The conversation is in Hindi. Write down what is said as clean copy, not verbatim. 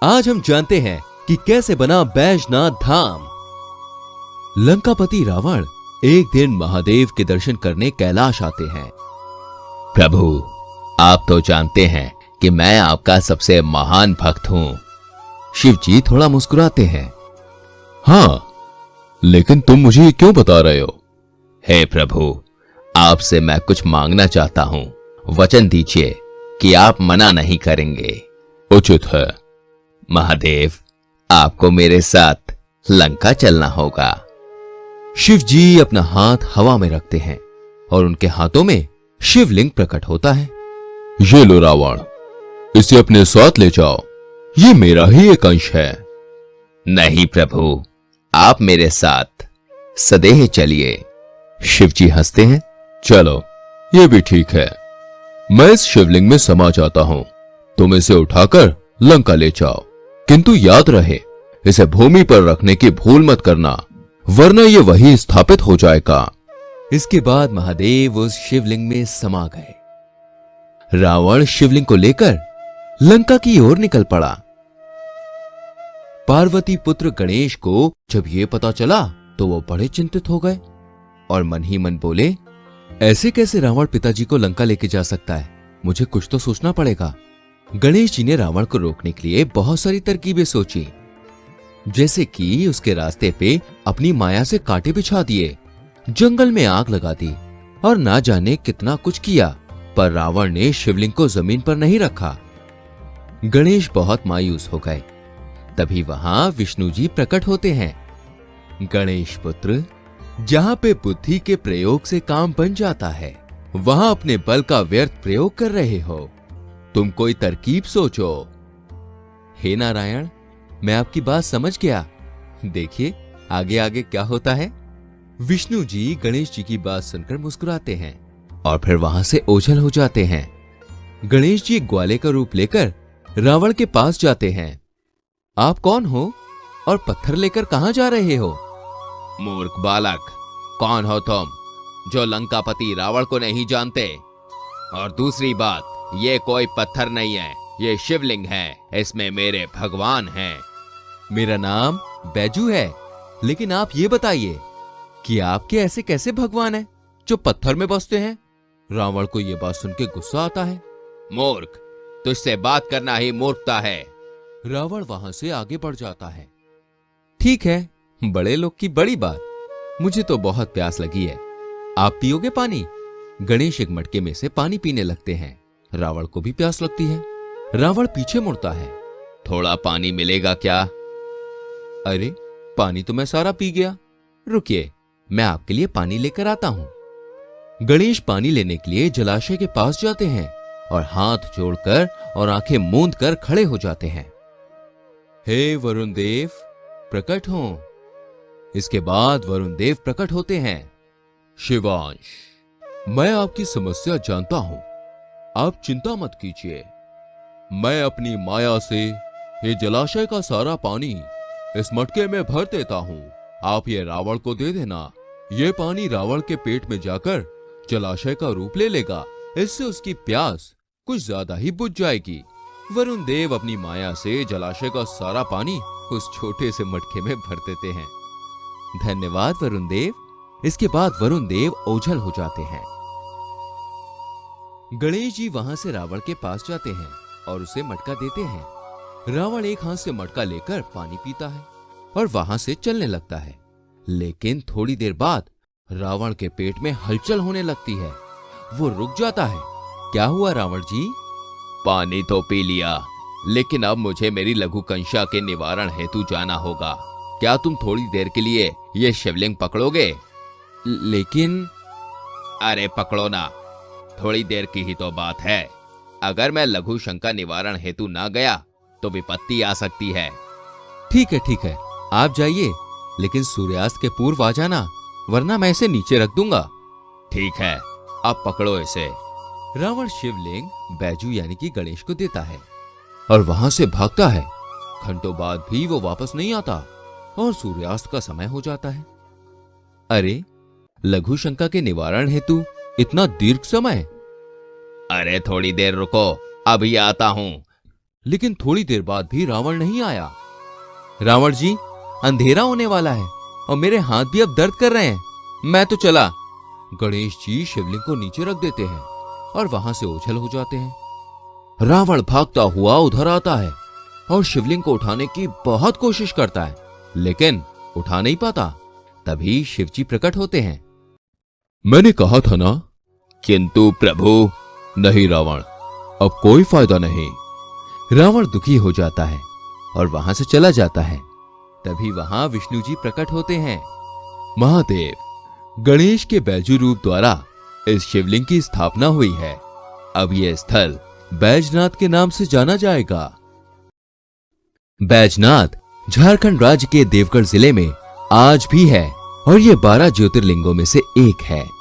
आज हम जानते हैं कि कैसे बना बैजनाथ धाम। लंकापति रावण एक दिन महादेव के दर्शन करने कैलाश आते हैं। प्रभु, आप तो जानते हैं कि मैं आपका सबसे महान भक्त हूं। शिव जी थोड़ा मुस्कुराते हैं। हाँ, लेकिन तुम मुझे क्यों बता रहे हो? हे प्रभु, आपसे मैं कुछ मांगना चाहता हूं। वचन दीजिए कि आप मना नहीं करेंगे। उचित है। महादेव, आपको मेरे साथ लंका चलना होगा। शिव जी अपना हाथ हवा में रखते हैं और उनके हाथों में शिवलिंग प्रकट होता है। ये लो रावण, इसे अपने साथ ले जाओ। ये मेरा ही एक अंश है। नहीं प्रभु, आप मेरे साथ सदेह चलिए। शिव जी हंसते हैं। चलो, ये भी ठीक है। मैं इस शिवलिंग में समा जाता हूं। तुम इसे उठाकर लंका ले जाओ, किंतु याद रहे, इसे भूमि पर रखने की भूल मत करना, वरना ये वहीं स्थापित हो जाएगा। इसके बाद महादेव उस शिवलिंग में समा गए। रावण शिवलिंग को लेकर लंका की ओर निकल पड़ा। पार्वती पुत्र गणेश को जब यह पता चला तो वो बड़े चिंतित हो गए और मन ही मन बोले, ऐसे कैसे रावण पिताजी को लंका लेके जा सकता है? मुझे कुछ तो सोचना पड़ेगा। गणेश जी ने रावण को रोकने के लिए बहुत सारी तरकीबें सोची, जैसे कि उसके रास्ते पे अपनी माया से कांटे बिछा दिए, जंगल में आग लगा दी और ना जाने कितना कुछ किया, पर रावण ने शिवलिंग को जमीन पर नहीं रखा। गणेश बहुत मायूस हो गए। तभी वहां विष्णु जी प्रकट होते हैं। गणेश पुत्र, जहां पे बुद्धि के प्रयोग से काम बन जाता है, वहां अपने बल का व्यर्थ प्रयोग कर रहे हो। तुम कोई तरकीब सोचो। हे नारायण, मैं आपकी बात समझ गया। देखिए आगे आगे क्या होता है। विष्णु जी गणेश जी की बात सुनकर मुस्कुराते हैं और फिर वहां से ओझल हो जाते हैं। गणेश जी ग्वाले का रूप लेकर रावण के पास जाते हैं। आप कौन हो और पत्थर लेकर कहां जा रहे हो? मूर्ख बालक, कौन हो तुम जो लंकापति रावण को नहीं जानते? और दूसरी बात, ये कोई पत्थर नहीं है, ये शिवलिंग है। इसमें मेरे भगवान हैं। मेरा नाम बैजू है, लेकिन आप ये बताइए कि आपके ऐसे कैसे भगवान हैं जो पत्थर में बसते हैं? रावण को यह बात सुन के गुस्सा आता है। मूर्ख, तुझसे बात करना ही मूर्खता है। रावण वहां से आगे बढ़ जाता है। ठीक है, बड़े लोग की बड़ी बात। मुझे तो बहुत प्यास लगी है, आप पियोगे पानी? गणेश एक मटके में से पानी पीने लगते हैं। रावण को भी प्यास लगती है। रावण पीछे मुड़ता है। थोड़ा पानी मिलेगा क्या? अरे, पानी तो मैं सारा पी गया। रुकिए, मैं आपके लिए पानी लेकर आता हूं। गणेश पानी लेने के लिए जलाशय के पास जाते हैं और हाथ जोड़कर और आंखें मूंद कर खड़े हो जाते हैं। हे वरुण देव, प्रकट हो। इसके बाद वरुण देव प्रकट होते हैं। शिवांश, मैं आपकी समस्या जानता हूं, आप चिंता मत कीजिए। मैं अपनी माया से ये जलाशय का सारा पानी इस मटके में भर देता हूं। आप ये रावण को दे देना। ये पानी रावण के पेट में जाकर जलाशय का रूप ले लेगा। इससे उसकी प्यास कुछ ज्यादा ही बुझ जाएगी। वरुण देव अपनी माया से जलाशय का सारा पानी उस छोटे से मटके में भर देते हैं। धन्यवाद वरुण देव। इसके बाद वरुण देव ओझल हो जाते हैं। गणेश जी वहां से रावण के पास जाते हैं और उसे मटका देते हैं। रावण एक हाथ से मटका लेकर पानी पीता है और वहां से चलने लगता है। लेकिन थोड़ी देर बाद रावण के पेट में हलचल होने लगती है। वो रुक जाता है। क्या हुआ रावण जी? पानी तो पी लिया, लेकिन अब मुझे मेरी लघु कंशा के निवारण हेतु जाना होगा। क्या तुम थोड़ी देर के लिए ये शिवलिंग पकड़ोगे? लेकिन अरे पकड़ो ना, थोड़ी देर की ही तो बात है। अगर मैं लघु शंका निवारण हेतु ना गया तो विपत्ति आ सकती है। ठीक है, आप जाइए, लेकिन सूर्यास्त के पूर्व आ जाना, वरना मैं इसे नीचे रख दूंगा। ठीक है, अब पकड़ो इसे। रावण शिवलिंग बैजू यानी कि गणेश को देता है और वहां से भागता है। घंटों बाद भी वो वापस नहीं आता और सूर्यास्त का समय हो जाता है। अरे, लघु शंका के निवारण हेतु इतना दीर्घ समय? अरे थोड़ी देर रुको, अभी आता हूं। लेकिन थोड़ी देर बाद भी रावण नहीं आया। रावण जी, अंधेरा होने वाला है और मेरे हाथ भी अब दर्द कर रहे हैं, मैं तो चला। गणेश जी शिवलिंग को नीचे रख देते हैं और वहां से ओझल हो जाते हैं। रावण भागता हुआ उधर आता है और शिवलिंग को उठाने की बहुत कोशिश करता है, लेकिन उठा नहीं पाता। तभी शिवजी प्रकट होते हैं। मैंने कहा था ना। किंतु प्रभु, नहीं रावण, अब कोई फायदा नहीं। रावण दुखी हो जाता है और वहां से चला जाता है। तभी वहां विष्णु जी प्रकट होते हैं। महादेव, गणेश के बैजू रूप द्वारा इस शिवलिंग की स्थापना हुई है। अब यह स्थल बैजनाथ के नाम से जाना जाएगा। बैजनाथ झारखंड राज्य के देवगढ़ जिले में आज भी है और ये 12 ज्योतिर्लिंगों में से एक है।